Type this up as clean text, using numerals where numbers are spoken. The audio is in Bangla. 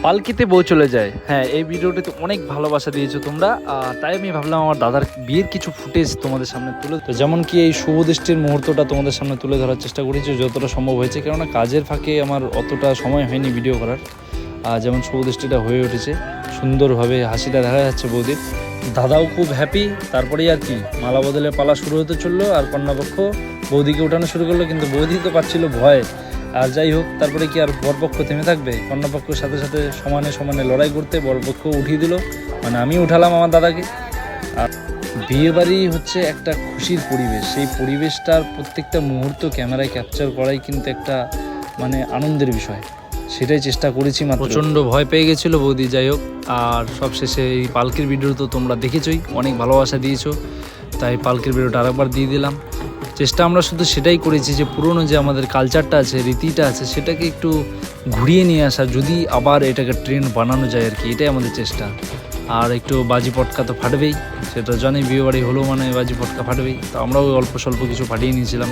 পালকিতে বউ চলে যায়। হ্যাঁ, এই ভিডিওটিতে অনেক ভালোবাসা দিয়েছো তোমরা, তাই আমি ভাবলাম আমার দাদার বিয়ের কিছু ফুটেজ তোমাদের সামনে তুলে, তো যেমন কি এই শুভ দৃষ্টির মুহূর্তটা তোমাদের সামনে তুলে ধরার চেষ্টা করেছি যতটা সম্ভব হয়েছে, কেননা কাজের ফাঁকে আমার অতটা সময় হয়নি ভিডিও করার। যেমন শুভ দৃষ্টিটা হয়ে উঠেছে সুন্দরভাবে, হাসিটা দেখা যাচ্ছে বৌদির, দাদাও খুব হ্যাপি। তারপরেই আর কি মালা বদলের পালা শুরু হতে চললো, আর কন্যাপক্ষ বৌদিকে উঠানো শুরু করলো, কিন্তু বৌদি তো পাচ্ছিল ভয়। আর যাই হোক, তারপরে কি আর বরপক্ষ থেমে থাকবে, কন্যাপক্ষের সাথে সাথে সমানে সমানে লড়াই করতে বরপক্ষ উঠিয়ে দিল, মানে আমি উঠালাম আমার দাদাকে। আর বিয়েবাড়ি হচ্ছে একটা খুশির পরিবেশ, সেই পরিবেশটার প্রত্যেকটা মুহূর্ত ক্যামেরায় ক্যাপচার করাই কিন্তু একটা মানে আনন্দের বিষয়, সেটাই চেষ্টা করেছি। প্রচণ্ড ভয় পেয়ে গেছিলো বৌদি, যাই হোক। আর সবশেষে এই পালকির ভিডিও তো তোমরা দেখেছোই, অনেক ভালোবাসা দিয়েছো, তাই পালকির ভিডিওটা আরেকবার দিয়ে দিলাম। চেষ্টা আমরা শুধু সেটাই করেছি যে পুরনো যে আমাদের কালচারটা আছে, রীতিটা আছে, সেটাকে একটু ঘুরিয়ে নিয়ে আসা, যদি আবার এটাকে ট্রেন্ড বানানো যায় আর কি, এটাই আমাদের চেষ্টা। আর একটু বাজি পটকা তো ফাটবেই, সেটা জানি, বিয়েবাড়ি হলো মানে বাজি পটকা ফাটবেই, তো আমরাও অল্প স্বল্প কিছু ফাটিয়ে নিয়েছিলাম।